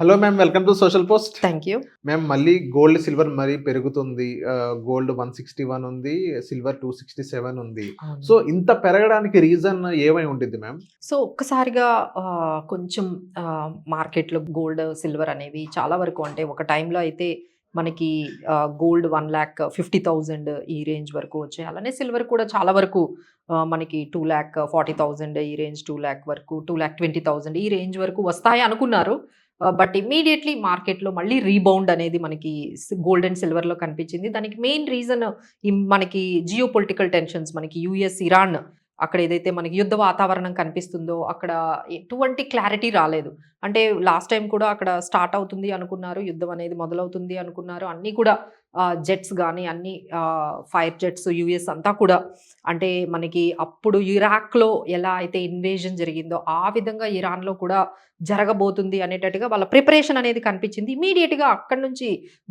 Hello ma'am, welcome to social post. Thank you. Ma'am, మళ్ళీ gold, silver మరీ పెరుగుతుంది. Gold 161 ఉంది. సిల్వర్ 267 ఉంది. అవును. సో ఇంత పెరగడానికి రీజన్ ఏమై ఉండిద్ది మ్యామ్? సో ఒక్కసారిగా కొంచెం మార్కెట్‌లో గోల్డ్, సిల్వర్ అనేవి చాలా వరకు అంటే ఒక టైంలో అయితే మనకి గోల్డ్ 1,50,000 ఈ రేంజ్ వరకు వచ్చాయి. అలానే సిల్వర్ కూడా చాలా వరకు మనకి 2,40,000 ఈ రేంజ్, 2,00,000 వరకు, 2,20,000 ఈ రేంజ్ వరకు వస్తాయి అనుకున్నారు. బట్ ఇమ్మీడియేట్‌లీ మార్కెట్‌లో మళ్ళీ రీబౌండ్ అనేది మనకి గోల్డ్ అండ్ సిల్వర్‌లో కనిపించింది. దానికి మెయిన్ రీజన్ మనకి జియో పొలిటికల్ టెన్షన్స్, మనకి యూఎస్, ఇరాన్ అక్కడ ఏదైతే మనకి యుద్ధ వాతావరణం కనిపిస్తుందో అక్కడ ఎటువంటి క్లారిటీ రాలేదు. అంటే లాస్ట్ టైం కూడా అక్కడ స్టార్ట్ అవుతుంది అనుకున్నారు. యుద్ధం అనేది మొదలవుతుంది అనుకున్నారు. అన్నీ కూడా జెట్స్ గానీ అన్నీ ఫైర్ జెట్స్ యూఎస్ అంతా కూడా అంటే మనకి అప్పుడు ఇరాక్‌లో ఎలా అయితే ఇన్వేజన్ జరిగిందో ఆ విధంగా ఇరాన్‌లో కూడా జరగబోతుంది అనేటట్టుగా వాళ్ళ ప్రిపరేషన్ అనేది కనిపించింది. ఇమ్మీడియేట్‌గా అక్కడి నుంచి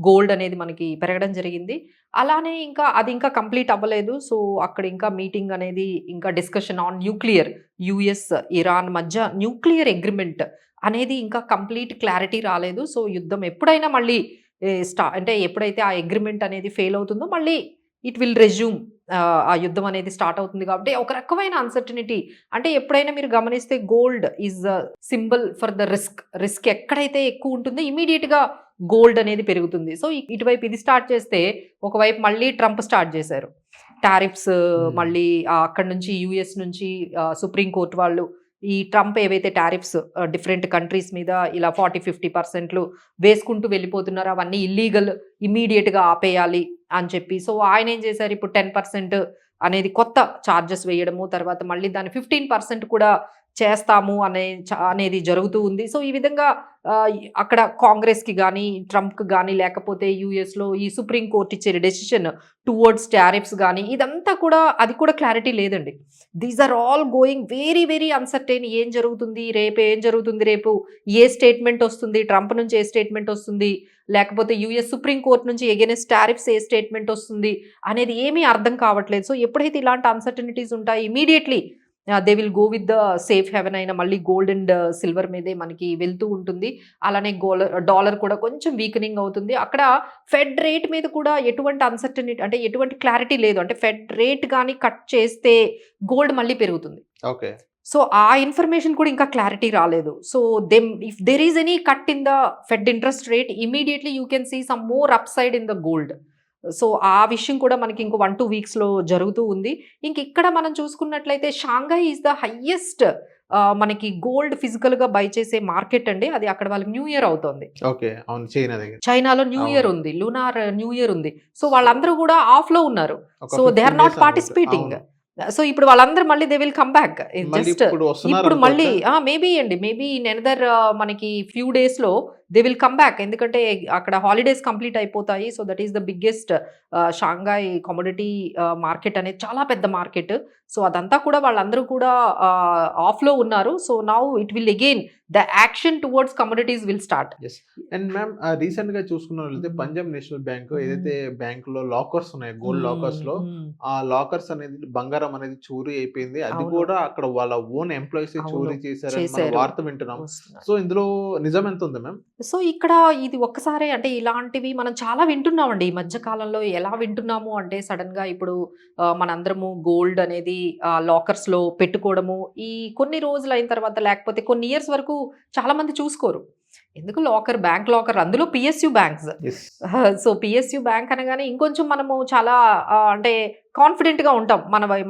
గోల్డ్ అనేది మనకి పెరగడం జరిగింది. అలానే అది ఇంకా కంప్లీట్ అవ్వలేదు. సో, అక్కడ ఇంకా మీటింగ్ అనేది ఇంకా discussion on nuclear, US, Iran మధ్య న్యూక్లియర్ అగ్రీమెంట్ అనేది ఇంకా కంప్లీట్ క్లారిటీ రాలేదు. సో, యుద్ధం ఎప్పుడైనా మళ్ళీ అంటే ఎప్పుడైతే ఆ అగ్రీమెంట్ అనేది ఫెయిల్ అవుతుందో మళ్ళీ ఇట్ విల్ రెజ్యూమ్, ఆ యుద్ధం అనేది స్టార్ట్ అవుతుంది కాబట్టి ఒక రకమైన అన్సర్టనిటీ. అంటే ఎప్పుడైనా మీరు గమనిస్తే gold is symbol for the risk. Risk ఎక్కడైతే ఎక్కువ ఉంటుందో ఇమీడియట్‌గా గోల్డ్ అనేది పెరుగుతుంది. సో, ఇటువైపు ఇది స్టార్ట్ చేస్తే ఒకవైపు మళ్ళీ ట్రంప్ స్టార్ట్ చేశారు. టారిఫ్స్ మళ్ళీ అక్కడి నుంచి యూఎస్ నుంచి సుప్రీం కోర్ట్ వాళ్ళు ఈ ట్రంప్ ఏవైతే టారిఫ్స్ డిఫరెంట్ కంట్రీస్ మీద ఇలా 40-50% వేసుకుంటూ వెళ్ళిపోతున్నారో అవన్నీ ఇల్లీగల్, ఇమ్మీడియేట్‌గా ఆపేయాలి అని చెప్పి. సో, ఆయన ఏం చేశారు, ఇప్పుడు 10% అనేది కొత్త చార్జెస్ వేయడము, తర్వాత మళ్ళీ దాన్ని 15% కూడా చేస్తాము అనేది జరుగుతూ ఉంది. సో, ఈ విధంగా అక్కడ కాంగ్రెస్‌కి గానీ, ట్రంప్‌కి గానీ, లేకపోతే యూఎస్‌లో ఈ సుప్రీం కోర్ట్ ఇచ్చే డెసిషన్ టువర్డ్స్ టారిఫ్స్ గానీ, ఇదంతా కూడా అది కూడా క్లారిటీ లేదండి. These are all going very, very uncertain. ఏం జరుగుతుంది? రేపు ఏం జరుగుతుంది? రేపు ఏ స్టేట్మెంట్ వస్తుంది? ట్రంప్ నుంచి ఏ స్టేట్మెంట్ వస్తుంది? లేకపోతే యూఎస్ సుప్రీం కోర్ట్ నుంచి ఎగైనెస్ట్ టారిఫ్స్ ఏ స్టేట్మెంట్ వస్తుంది? అనేది ఏమీ అర్థం కావట్లేదు. సో, ఎప్పుడైతే ఇలాంటి అన్సర్టనిటీస్ ఉంటాయి immediately they will go with the safe haven అయిన మళ్ళీ గోల్డ్ అండ్ సిల్వర్ మీదే మనకి వెళ్తూ ఉంటుంది. అలానే డాలర్ కూడా కొంచెం వీకెనింగ్ అవుతుంది. అక్కడ ఫెడ్ రేట్ మీద కూడా ఎటువంటి అన్సర్టనిటీ అంటే ఎటువంటి క్లారిటీ లేదు. అంటే ఫెడ్ రేట్ గాని కట్ చేస్తే గోల్డ్ మళ్ళీ పెరుగుతుంది. ఓకే. సో, ఆ ఇన్ఫర్మేషన్ కూడా ఇంకా క్లారిటీ రాలేదు. So, if there is any cut in the Fed interest rate immediately you can see some more upside in the gold. So, ఆ విషయం కూడా మనకి ఇంకో 1-2 వీక్స్‌లో జరుగుతూ ఉంది. ఇక్కడ మనం చూసుకున్నట్లయితే షాంఘై ఈస్ ద హైయెస్ట్ మనకి గోల్డ్ ఫిజికల్‌గా బై చేసే మార్కెట్ అండి. అది అక్కడ వాళ్ళకి న్యూ ఇయర్ అవుతోంది. ఓకే. అవును. చైనా దగ్గర. చైనాలో న్యూ ఇయర్ అవును. ఉంది. లునార్ న్యూ ఇయర్ ఉంది. సో, వాళ్ళందరూ కూడా ఆఫ్‌లో ఉన్నారు. ఒక so, they 15 are not days అనుకుంటా. పార్టిసిపేటింగ్. అవును. సో, ఇప్పుడు వాళ్ళందరూ మళ్ళీ దే విల్ కమ్ బ్యాక్. మళ్ళీ జస్ట్ ఇప్పుడు ఇప్పుడు మళ్ళీ వస్తున్నారనుకోవచ్చా? మేబీ అండి. మేబీ ఇన్ అనదర్ మనకి ఫ్యూ డేస్‌లో దే విల్ కమ్ బ్యాక్. ఎందుకంటే అక్కడ హాలిడేస్ కంప్లీట్ అయిపోతాయి. So, that is the biggest Shanghai commodity market అనేది చాలా పెద్ద మార్కెట్. సో, అదంతా కూడా వాళ్ళందరూ కూడా ఆఫ్‌లో ఉన్నారు. So, now it will again the action towards commodities will start. Yes. And ma'am, రీసెంట్‌గా చూసుకున్నట్లయితే పంజాబ్ నేషనల్ బ్యాంక్ ఏదైతే బ్యాంక్‌లో లాకర్స్ ఉన్నాయో, గోల్డ్ లాకర్స్‌లో ఆ లాకర్స్ అనేది బంగారం అనేది చోరీ అయిపోయింది. అది అవును. కూడా అక్కడ వాళ్ళ ఓన్ ఎంప్లాయీసే అవును. చోరీ చేశారని మనం చేశారు. వార్త వింటున్నాం. వస్తున్నారు. సో, ఇందులో నిజం ఎంత ఉంది మ్యామ్? సో, ఇక్కడ ఇది ఒక్కసారే అంటే ఇలాంటివి మనం చాలా వింటున్నామండి. ఈ మధ్య కాలంలో ఎలా వింటున్నాము అంటే సడెన్‌గా ఇప్పుడు మనందరము గోల్డ్ అనేది లాకర్స్‌లో పెట్టుకోవడము, ఈ కొన్ని రోజులయిన తర్వాత లేకపోతే కొన్ని ఇయర్స్ వరకు చాలా మంది చూసుకోరు. ఎందుకు బ్యాంక్ లాకర్ అందులో PSU banks. Yes. So, PSU bank అనగానే ఇంకొంచెం మనము చాలా అంటే కాన్ఫిడెంట్‌గా ఉంటాం.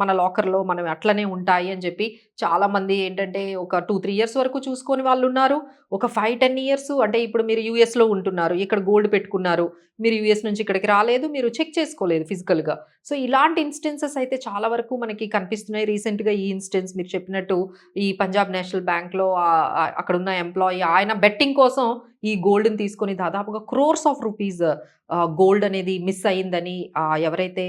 మన లాకర్‌లో మనం అట్లనే ఉంటాయి అని చెప్పి చాలామంది ఏంటంటే ఒక 2-3 ఇయర్స్ వరకు చూసుకోని వాళ్ళున్నారు. ఒక 5-10 ఇయర్స్ అంటే ఇప్పుడు మీరు యూఎస్‌లో ఉంటున్నారు. ఇక్కడ గోల్డ్ పెట్టుకున్నారు. మీరు యూఎస్ నుంచి ఇక్కడికి రాలేదు. మీరు చెక్ చేసుకోలేదు ఫిజికల్‌గా. సో, ఇలాంటి ఇన్‌స్టెన్సెస్ అయితే చాలా వరకు మనకి కనిపిస్తున్నాయి. రీసెంట్‌గా ఈ ఇన్‌స్టెన్స్ మీరు చెప్పినట్టు ఈ పంజాబ్ నేషనల్ బ్యాంక్‌లో అక్కడున్న ఎంప్లాయీ ఆయన బెట్టింగ్ కోసం ఈ గోల్డ్‌ని తీసుకొని దాదాపుగా క్రోర్స్ ఆఫ్ రూపీస్ గోల్డ్ అనేది మిస్ అయిందని ఎవరైతే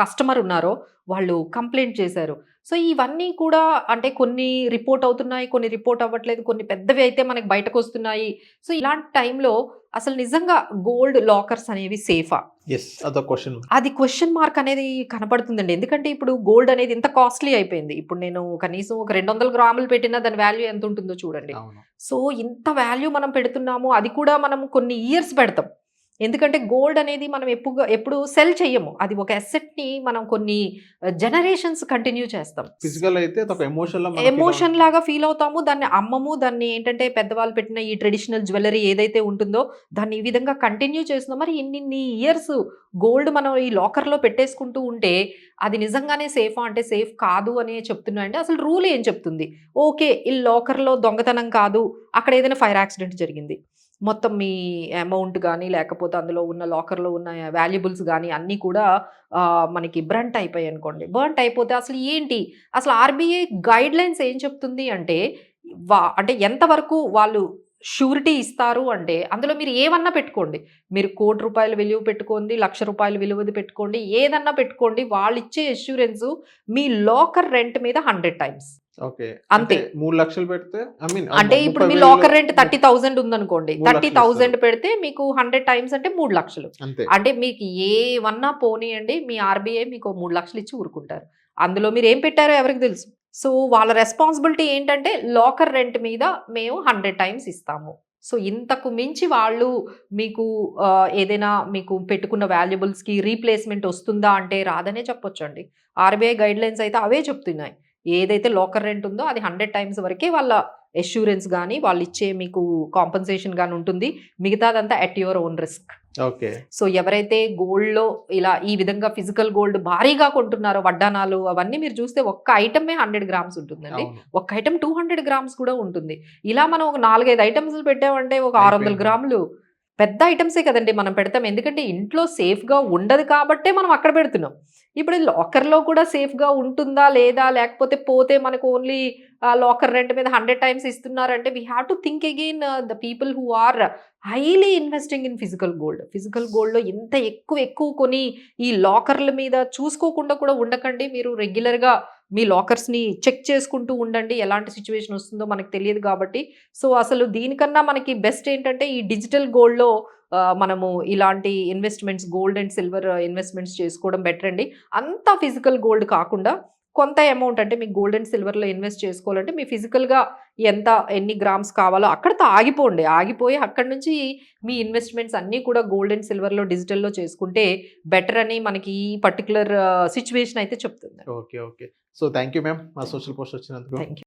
కస్టమర్ ఉన్నారో వాళ్ళు కంప్లెయింట్ చేశారు. సో, ఇవన్నీ కూడా అంటే కొన్ని రిపోర్ట్ అవుతున్నాయి, కొన్ని రిపోర్ట్ అవ్వట్లేదు, కొన్ని పెద్దవి అయితే మనకు బయటకొస్తున్నాయి. సో, ఇలాంటి టైంలో అసలు నిజంగా గోల్డ్ లాకర్స్ అనేవి సేఫా? యెస్. అదొక క్వెషన్. అది క్వెషన్ మార్క్ అనేది కనపడుతుందండి. ఎందుకంటే ఇప్పుడు గోల్డ్ అనేది ఇంత కాస్ట్‌లీ అయిపోయింది. ఇప్పుడు నేను కనీసం ఒక 200 గ్రాములు పెట్టినా దాని వాల్యూ ఎంత ఉంటుందో చూడండి. అవును. సో, ఇంత వాల్యూ మనం పెడుతున్నాము. అది కూడా మనం కొన్ని ఇయర్స్ పెడతాం. ఎందుకంటే గోల్డ్ అనేది మనం ఎప్పుడు సెల్ చెయ్యము. అది ఒక అసెట్‌ని మనం కొన్ని జనరేషన్స్ కంటిన్యూ చేస్తాం. ఫిజికల్ అయితే అదొక ఎమోషన్‌లా మనం ఫీల్ ఎమోషన్ లాగా ఫీల్ అవుతాము. దాన్ని అమ్మము. దాన్ని ఏంటంటే పెద్దవాళ్ళు పెట్టిన ఈ ట్రెడిషనల్ జ్యువెల్లరీ ఏదైతే ఉంటుందో దాన్ని ఈ విధంగా కంటిన్యూ చేస్తున్నాం. మరి ఇన్నిన్ని ఇయర్స్ గోల్డ్ మనం ఈ లాకర్‌లో పెట్టేసుకుంటూ ఉంటే అది నిజంగానే సేఫా అంటే సేఫ్ కాదు అనే చెప్తున్నాయండి. అసలు రూల్ ఏం చెప్తుంది? ఓకే. ఈ లాకర్‌లో దొంగతనం కాదు. అక్కడ ఏదైనా ఫైర్ యాక్సిడెంట్ జరిగింది. మొత్తం మీ అమౌంట్ గాని, లేకపోతే అందులో ఉన్న లాకర్‌లో ఉన్న వాల్యుబుల్స్ గాని అన్నీ కూడా మనకి బ్రంట్ అయిపోయాయనుకోండి. బర్న్ట్ అయిపోతే అసలు ఏంటి? అసలు ఆర్‌బీఐ గైడ్‌లైన్స్ ఏం చెప్తుంది అంటే, అంటే ఎంతవరకు వాళ్ళు ష్యూరిటీ ఇస్తారు అంటే, అందులో మీరు ఏమన్నా పెట్టుకోండి. మీరు ₹1,00,00,000 విలువ పెట్టుకోండి, ₹1,00,000 విలువది పెట్టుకోండి, ఏదన్నా పెట్టుకోండి. వాళ్ళిచ్చే అష్యూరెన్సు మీ లాకర్ రెంట్ మీద 100 టైమ్స్. ఓకే. అంతే. అంటే 3,00,000 పెడితే ఐ మీన్ అంటే ఇప్పుడు మీ 30,000 లాకర్ రెంట్ 30,000 ఉందనుకోండి. 3,00,000 30,000 పెడితే మీకు 100 టైమ్స్ అంటే 3,00,000. అంతే. అంటే మీకు ఏమన్నా పోనీయండి. మీ ఆర్‌బీఐ మీకు 3,00,000 ఇచ్చి ఊరుకుంటారు. అందులో మీరు ఏం పెట్టారో ఎవరికి తెలుసు. సో, వాళ్ళ రెస్పాన్సిబిలిటీ ఏంటంటే లాకర్ రెంట్ మీద మేము 100 టైమ్స్ ఇస్తాము. సో, ఇంతకు మించి వాళ్ళు మీకు ఏదైనా మీకు పెట్టుకున్న వాల్యుబుల్స్‌కి రీప్లేస్‌మెంట్ వస్తుందా అంటే రాదనే చెప్పొచ్చండి. ఆర్‌బీఐ గైడ్‌లైన్స్ అయితే అవే చెప్తున్నాయి. ఏదైతే లాకర్ రెంట్ ఉందో అది 100 టైమ్స్ వరకే వాళ్ళ అష్యూరెన్స్ గాని, వాళ్ళిచ్చే మీకు కాంపెన్సేషన్ గాని ఉంటుంది. మిగతాదంతా at your own risk. Okay. So, ఎవరైతే గోల్డ్‌లో ఇలా ఈ విధంగా ఫిజికల్ గోల్డ్ భారీగా కొంటున్నారో వడ్డానాలు అవన్నీ మీరు చూస్తే ఒక్క ఐటమే 100 గ్రామ్స్ ఉంటుందండి. అవును. ఒక్క ఐటెమ్ 200 గ్రామ్స్ కూడా ఉంటుంది. ఇలా మనం ఒక 4, 5 ఐటెమ్స్‌లు పెట్టామంటే ఒక 600 అయిపోయింది. గ్రాములు పెద్ద ఐటెమ్సే కదండీ మనం పెడతాం. ఎందుకంటే ఇంట్లో సేఫ్‌గా ఉండదు కాబట్టే మనం అక్కడ పెడుతున్నాం. ఇప్పుడు లాకర్‌లో కూడా సేఫ్‌గా ఉంటుందా? లేదా? లేకపోతే పోతే మనకు ఓన్లీ లాకర్ రెంట్ మీద 100 టైమ్స్ ఇస్తున్నారంటే we have to think again the people who are highly investing in physical gold. Physical గోల్డ్‌లో ఇంత ఎక్కువ కొని ఈ లాకర్‌ల మీద చూసుకోకుండా కూడా ఉండకండి. మీరు రెగ్యులర్‌గా మీ లాకర్స్‌ని చెక్ చేసుకుంటూ ఉండండి. ఎలాంటి సిట్యుయేషన్ వస్తుందో మనకు తెలియదు కాబట్టి. సో, అసలు దీనికన్నా మనకి బెస్ట్ ఏంటంటే ఈ డిజిటల్ గోల్డ్‌లో మనము ఇలాంటి investments gold and silver investments చేసుకోవడం బెటర్ అండి. అంతా ఫిజికల్ గోల్డ్ కాకుండా కొంత అమౌంట్ అంటే మీకు గోల్డ్ అండ్ సిల్వర్‌లో ఇన్వెస్ట్ చేసుకోవాలంటే మీ ఫిజికల్‌గా ఎన్ని గ్రామ్స్ కావాలో అక్కడితో ఆగిపోండి. ఆగిపోయి అక్కడి నుంచి మీ ఇన్వెస్ట్‌మెంట్స్ అన్నీ కూడా గోల్డ్ అండ్ సిల్వర్‌లో డిజిటల్‌లో చేసుకుంటే బెటర్ అని మనకి ఈ పర్టిక్యులర్ సిట్యుయేషన్ అయితే చెప్తుంది. Okay. Okay. So, thank you ma'am. మా సోషల్ పోస్ట్ వచ్చినందుకు. Thank you.